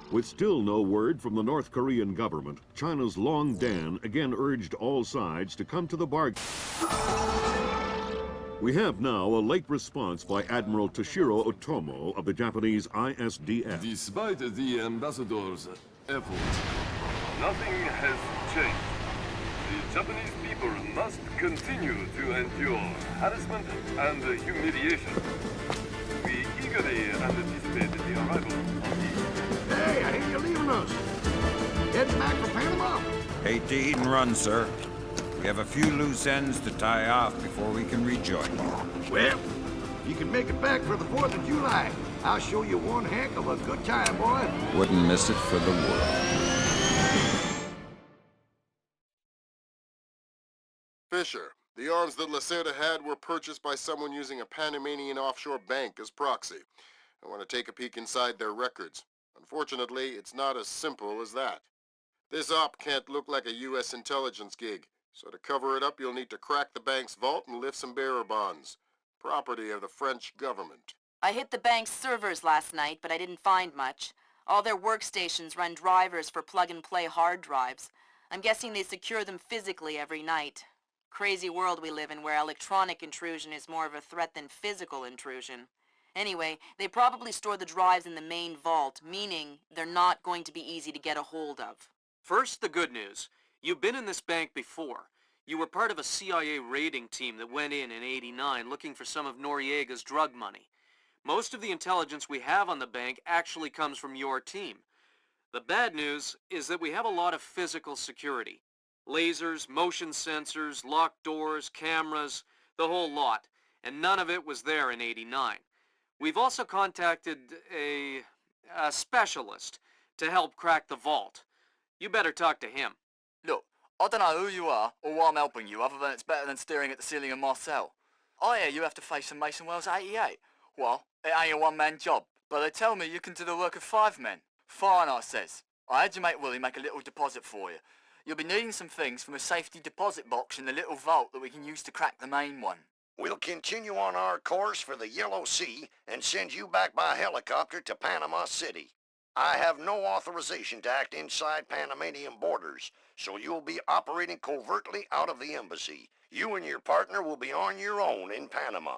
With still no word from the North Korean government, China's Long Dan again urged all sides to come to the bargain. We have now a late response by Admiral Toshiro Otomo of the Japanese I-SDF. Despite the ambassador's efforts, nothing has changed. The Japanese people must continue to endure harassment and humiliation. We eagerly anticipate the arrival of the... Hey, I hear you're leaving us. Heading back for Panama? Hate to eat and run, sir. We have a few loose ends to tie off before we can rejoin you. Well, you can make it back for the 4th of July. I'll show you one heck of a good time, boy. Wouldn't miss it for the world. Fisher, the arms that Lacerda had were purchased by someone using a Panamanian offshore bank as proxy. I want to take a peek inside their records. Unfortunately, it's not as simple as that. This op can't look like a U.S. intelligence gig, so to cover it up, you'll need to crack the bank's vault and lift some bearer bonds. Property of the French government. I hit the bank's servers last night, but I didn't find much. All their workstations run drivers for plug-and-play hard drives. I'm guessing they secure them physically every night. Crazy world we live in where electronic intrusion is more of a threat than physical intrusion. Anyway, they probably store the drives in the main vault, meaning they're not going to be easy to get a hold of. First, the good news. You've been in this bank before. You were part of a CIA raiding team that went in '89 looking for some of Noriega's drug money. Most of the intelligence we have on the bank actually comes from your team. The bad news is that we have a lot of physical security. Lasers, motion sensors, locked doors, cameras, the whole lot. And none of it was there in '89. We've also contacted a specialist to help crack the vault. You better talk to him. Look, I don't know who you are or why I'm helping you, other than it's better than staring at the ceiling of Marcel. I hear you have to face some Mason Wells 88. Well, it ain't a one-man job, but they tell me you can do the work of 5 men. Fine, I says. I had your mate Willie make a little deposit for you. You'll be needing some things from a safety deposit box in the little vault that we can use to crack the main one. We'll continue on our course for the Yellow Sea and send you back by helicopter to Panama City. I have no authorization to act inside Panamanian borders, so you'll be operating covertly out of the embassy. You and your partner will be on your own in Panama.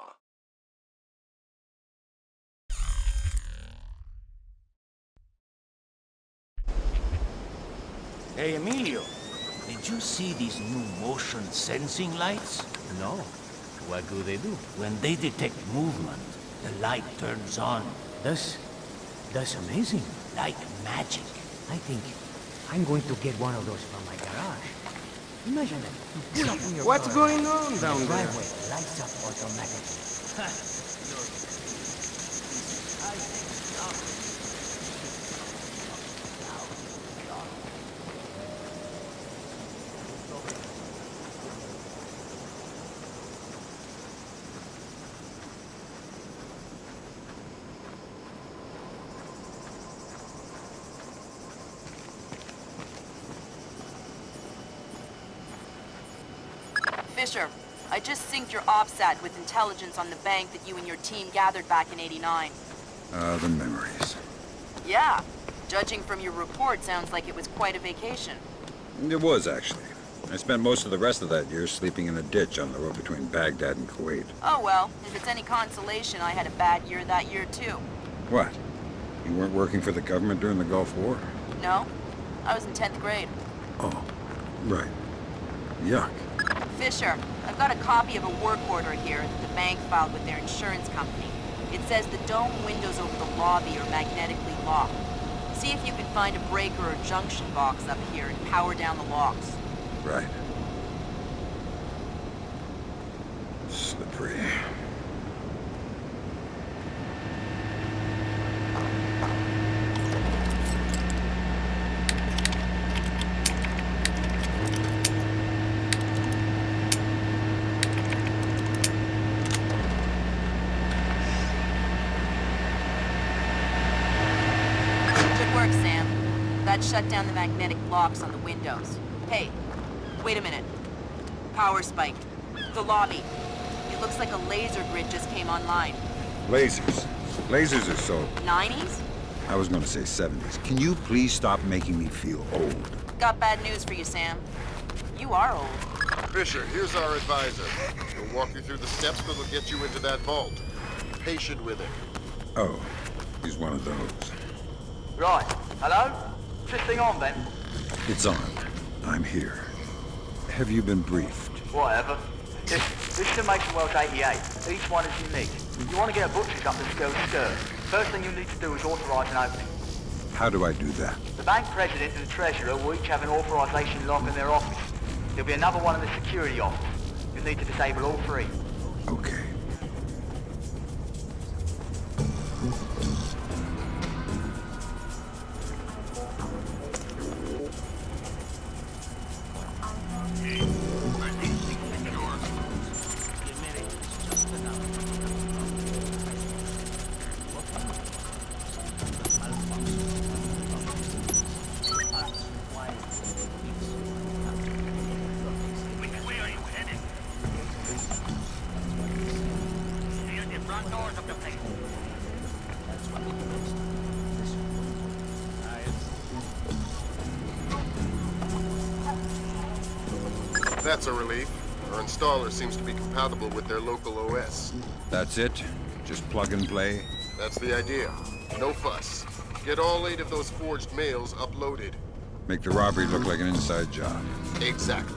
Hey, Emilio, did you see these new motion sensing lights? No. What do they do? When they detect movement, the light turns on. That's amazing. Like magic. I think I'm going to get one of those from my garage. Imagine that. You pull up in your What's car, going on down the there? driveway lights up automatically. Fisher, I just synced your OPSAT with intelligence on the bank that you and your team gathered back in '89. The memories. Yeah. Judging from your report, sounds like it was quite a vacation. It was, actually. I spent most of the rest of that year sleeping in a ditch on the road between Baghdad and Kuwait. Oh well, if it's any consolation, I had a bad year that year too. What? You weren't working for the government during the Gulf War? No, I was in 10th grade. Oh, right. Yuck. Fisher, I've got a copy of a work order here that the bank filed with their insurance company. It says the dome windows over the lobby are magnetically locked. See if you can find a breaker or junction box up here and power down the locks. Right. Slippery. That shut down the magnetic locks on the windows. Hey, wait a minute. Power spike. The lobby. It looks like a laser grid just came online. Lasers. Lasers are so... 90s? I was going to say 70s. Can you please stop making me feel old? Got bad news for you, Sam. You are old. Fisher, here's our advisor. He'll walk you through the steps that'll get you into that vault. Be patient with him. Oh, he's one of those. Right. Hello? Is this thing on then? It's on. I'm here. Have you been briefed? Whatever. This is a Mason Wells 88. Each one is unique. You want to get a butcher's up the skilled skirt. First thing you need to do is authorize an opening. How do I do that? The bank president and the treasurer will each have an authorization lock in their office. There'll be another one in the security office. You'll need to disable all three. Okay. That's a relief. Our installer seems to be compatible with their local OS. That's it? Just plug and play? That's the idea. No fuss. Get all 8 of those forged mails uploaded. Make the robbery look like an inside job. Exactly.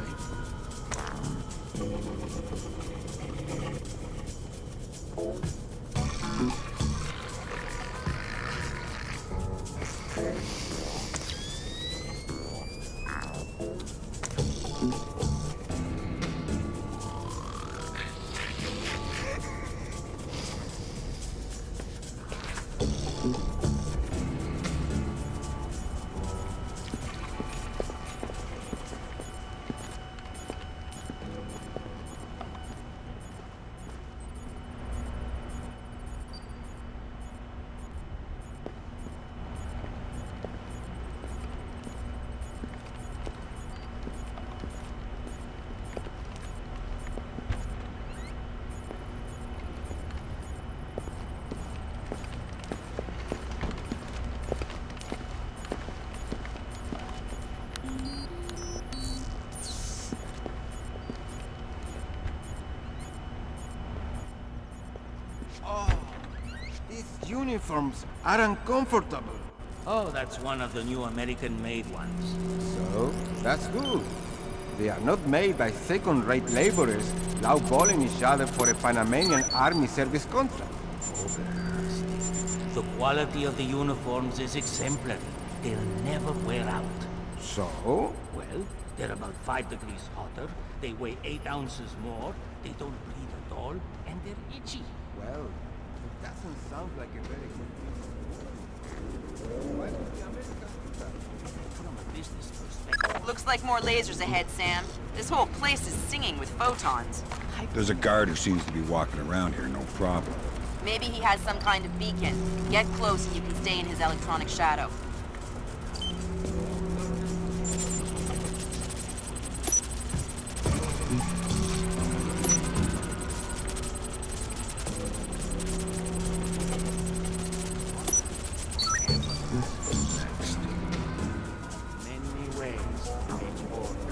These uniforms are uncomfortable. Oh, that's one of the new American-made ones. So, that's good. They are not made by second-rate laborers lowballing each other for a Panamanian army service contract. The quality of the uniforms is exemplary. They'll never wear out. So? Well, they're about 5 degrees hotter, they weigh 8 ounces more, they don't bleed at all, and they're itchy. Well, it doesn't sound like a very good business. Why would the Americans do that? From a business perspective... Looks like more lasers ahead, Sam. This whole place is singing with photons. There's a guard who seems to be walking around here, no problem. Maybe he has some kind of beacon. Get close and you can stay in his electronic shadow. Many ways to reach order.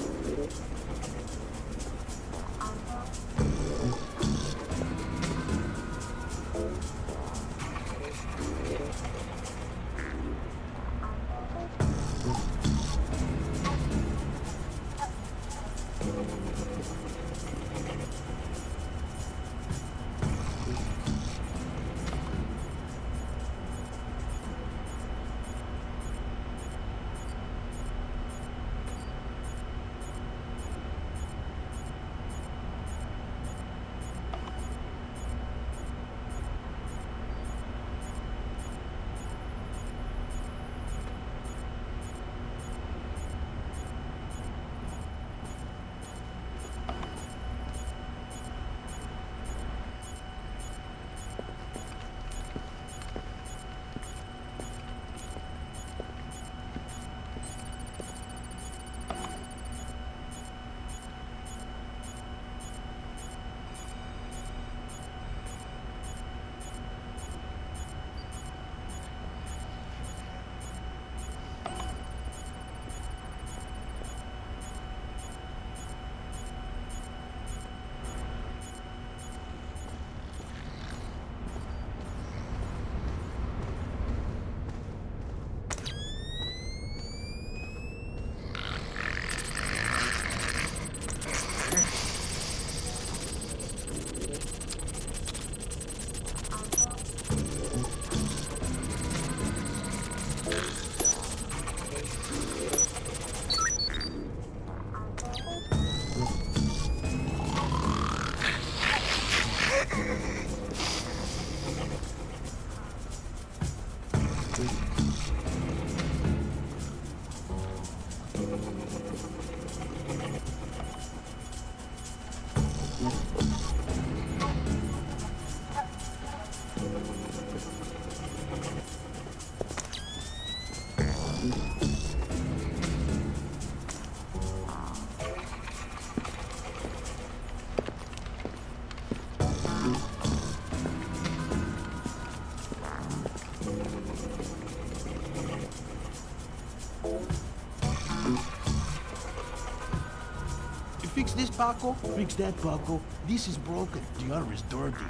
Fix this, Paco. Fix that, Paco. This is broken. The other is dirty.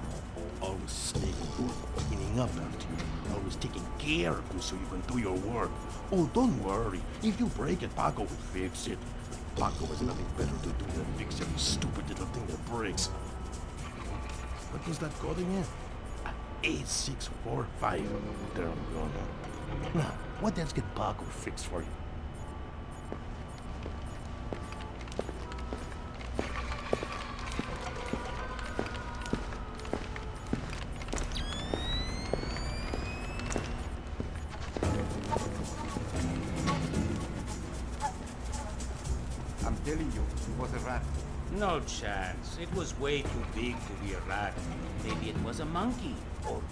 Always sneaking, cleaning up after you. Always taking care of you so you can do your work. Oh, don't worry. If you break it, Paco will fix it. Paco has nothing better to do than fix every stupid little thing that breaks. What was that code again? 8645. There we go now. Now, what else can Paco fix for you? I'm telling you, it was a rat. No chance. It was way too big to be a rat. Maybe it was a monkey. Or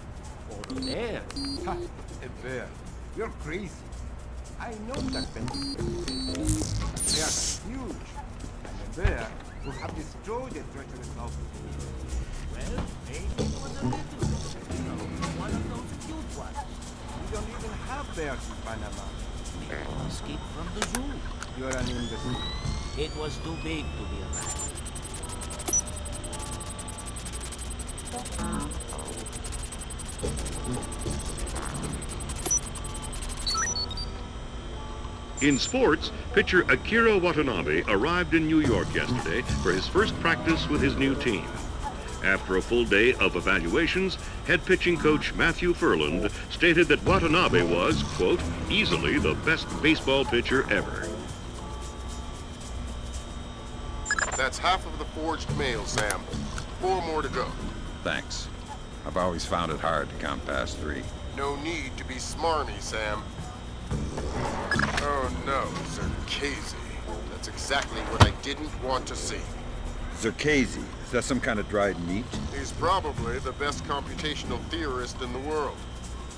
a bear. Ha! A bear. You're crazy. I know that bear. Bears are huge. And a bear would have destroyed the treacherous outfit. Well, maybe it was a little. You know, one of those cute ones. We don't even have bears in Panama. Maybe escaped from the zoo. You're an imbecile. It was too big to be a rat. In sports, pitcher Akira Watanabe arrived in New York yesterday for his first practice with his new team. After a full day of evaluations, head pitching coach Matthew Furland stated that Watanabe was, quote, easily the best baseball pitcher ever. That's half of the forged mail, Sam. 4 more to go. Thanks. I've always found it hard to count past 3. No need to be smarmy, Sam. Oh no, Zerkazy. That's exactly what I didn't want to see. Zerkazy. Is that some kind of dried meat? He's probably the best computational theorist in the world.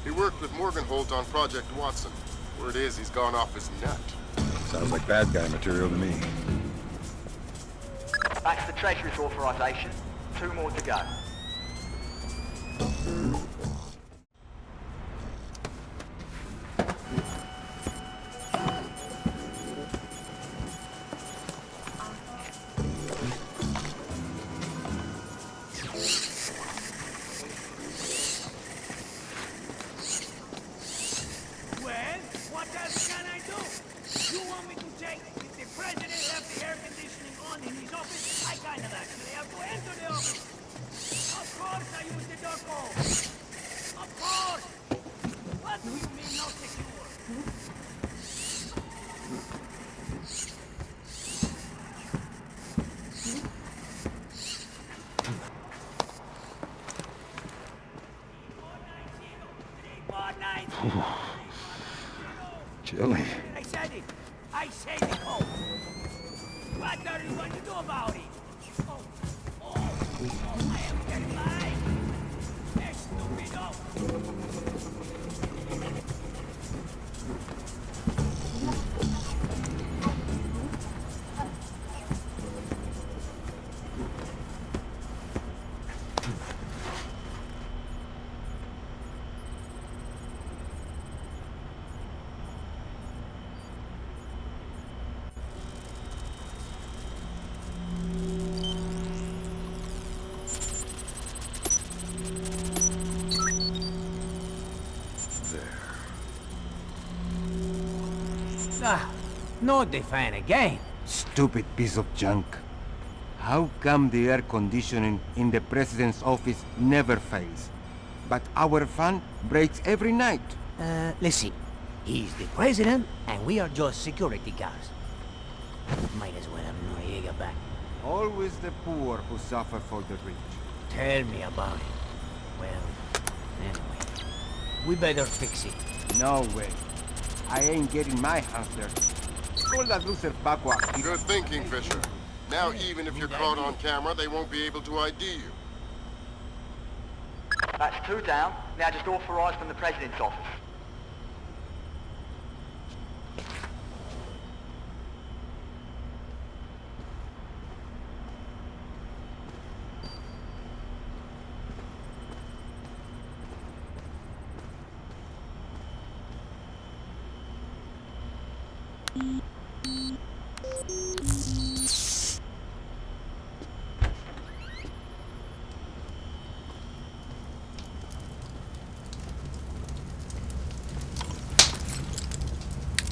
He worked with Morgenholt on Project Watson. Word is he's gone off his nut. Sounds like bad guy material to me. That's the Treasury's authorization. 2 more to go. Chilly. I said it. I said it. Oh. What are you going to do about it? Oh, I am getting live. Stupido. No define again. Stupid piece of junk. How come the air conditioning in the president's office never fails, but our fan breaks every night? Let's see. He's the president, and we are just security guards. Might as well have Noriega back. Always the poor who suffer for the rich. Tell me about it. Well, anyway, we better fix it. No way. I ain't getting my hands dirty. Call that loser Paco. Good thinking, Fisher. Now even if you're caught on camera, they won't be able to ID you. That's 2 down. Now just authorised from the President's office.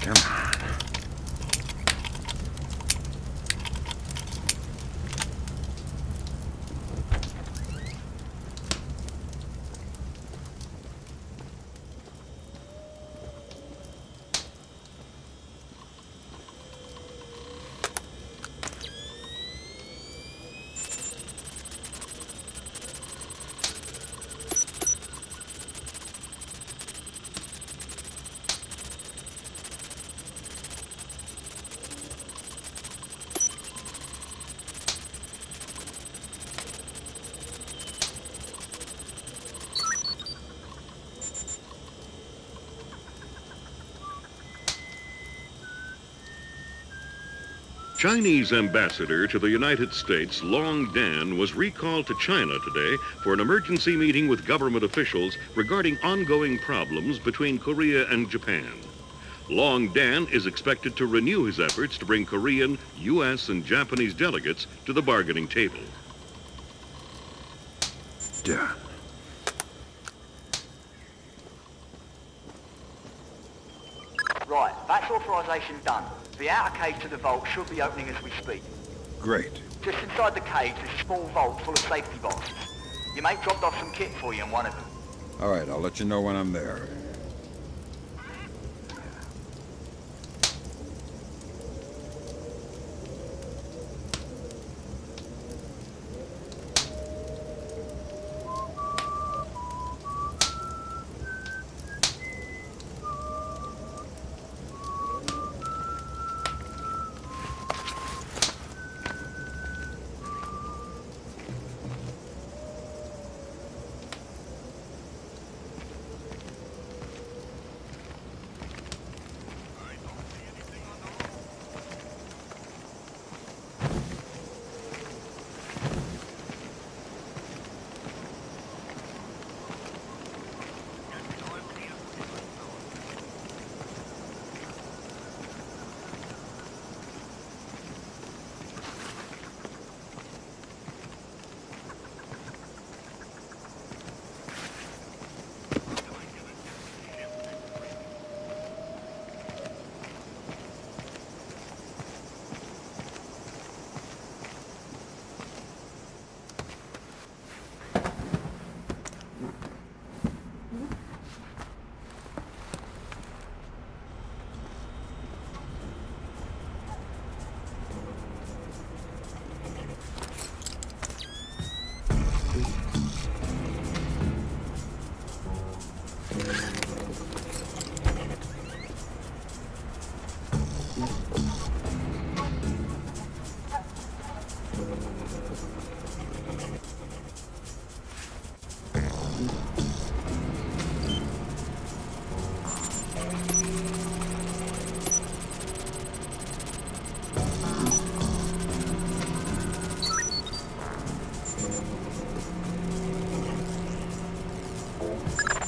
Come on. Chinese ambassador to the United States, Long Dan, was recalled to China today for an emergency meeting with government officials regarding ongoing problems between Korea and Japan. Long Dan is expected to renew his efforts to bring Korean, U.S., and Japanese delegates to the bargaining table. Done. Right, that's authorisation done. The outer cage to the vault should be opening as we speak. Great. Just inside the cage, there's a small vault full of safety boxes. Your mate dropped off some kit for you in one of them. All right, I'll let you know when I'm there.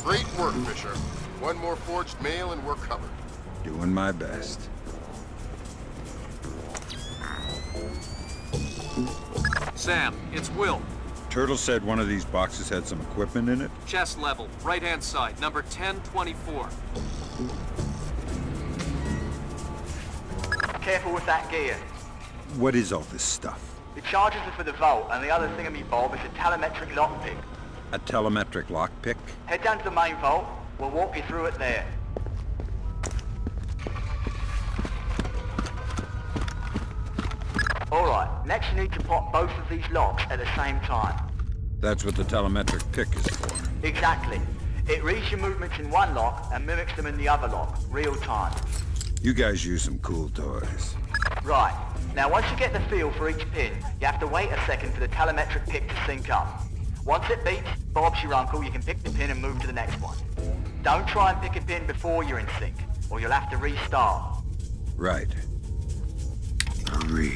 Great work, Fisher. One more forged mail and we're covered. Doing my best. Sam, it's Will. Turtle said one of these boxes had some equipment in it. Chest level, right-hand side, number 1024. Careful with that gear. What is all this stuff? The charges are for the vault, and the other thingamy-bob is a telemetric lockpick. A telemetric lockpick? Head down to the main vault. We'll walk you through it there. Alright, next you need to pop both of these locks at the same time. That's what the telemetric pick is for. Exactly. It reads your movements in one lock and mimics them in the other lock, real time. You guys use some cool toys. Right. Now once you get the feel for each pin, you have to wait a second for the telemetric pick to sync up. Once it beeps, Bob's your uncle, you can pick the pin and move to the next one. Don't try and pick a pin before you're in sync, or you'll have to restart. Right. Hurry.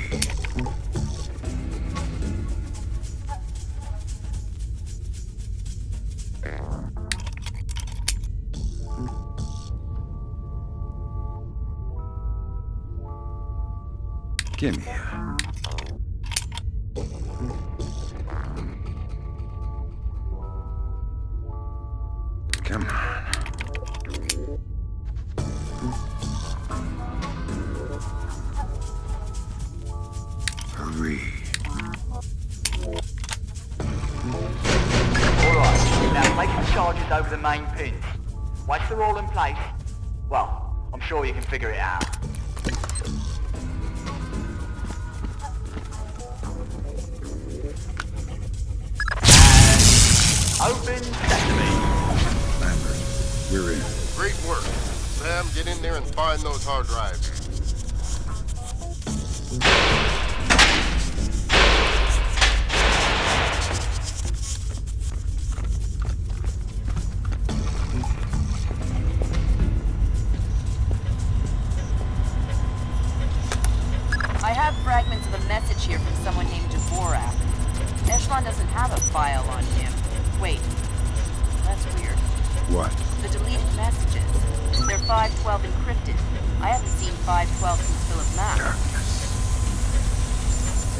Gimme. Come on. Hurry. Alright, now make some charges over the main pins. Once they're all in place, well, I'm sure you can figure it out. Open sesame. Lambert, we're in. Great work. Sam, get in there and find those hard drives. I have fragments of a message here from someone named Dvorak. Echelon doesn't have a file on him. Wait, that's weird. What? The deleted messages. They're 512 encrypted. I haven't seen 512 since Philip Masse. Darkness.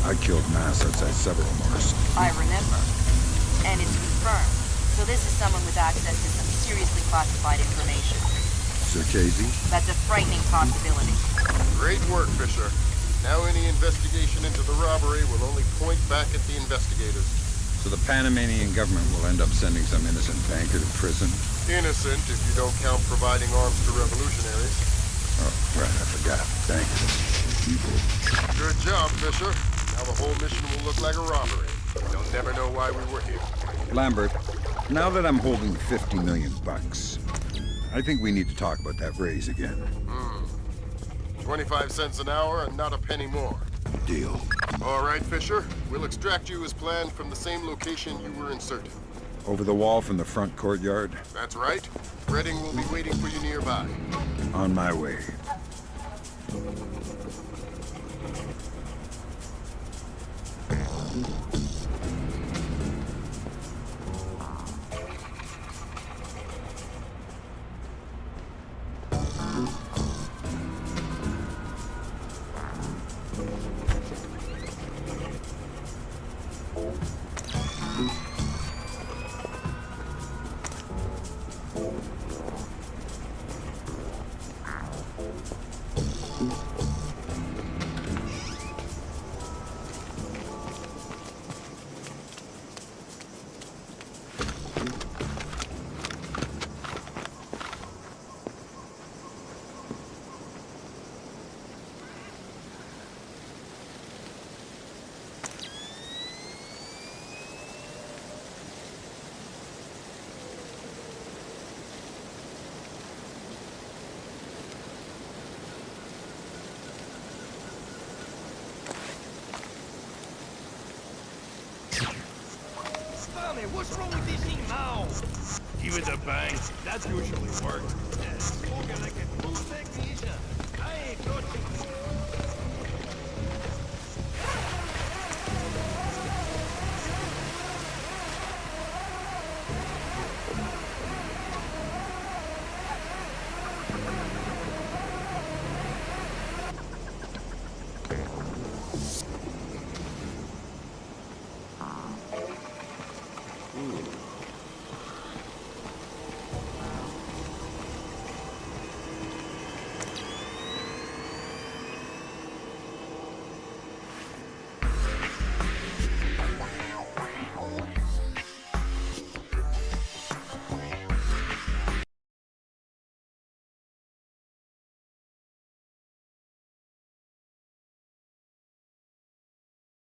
I killed Masse outside several Mars. I remember. And it's confirmed. So this is someone with access to some seriously classified information. Circassian? That's a frightening possibility. Great work, Fisher. Now any investigation into the robbery will only point back at the investigators. So the Panamanian government will end up sending some innocent banker to prison? Innocent, if you don't count providing arms to revolutionaries. Oh, right, I forgot. Thank you. Good job, Fisher. Now the whole mission will look like a robbery. They'll never know why we were here. Lambert, now that I'm holding 50 million bucks, I think we need to talk about that raise again. 25 cents an hour and not a penny more. Deal. All right, Fisher. We'll extract you as planned from the same location you were inserted. Over the wall from the front courtyard? That's right. Redding will be waiting for you nearby. On my way. What's wrong with this thing now? Give it a bang. That usually works. Spoken like a full technician. I ain't touching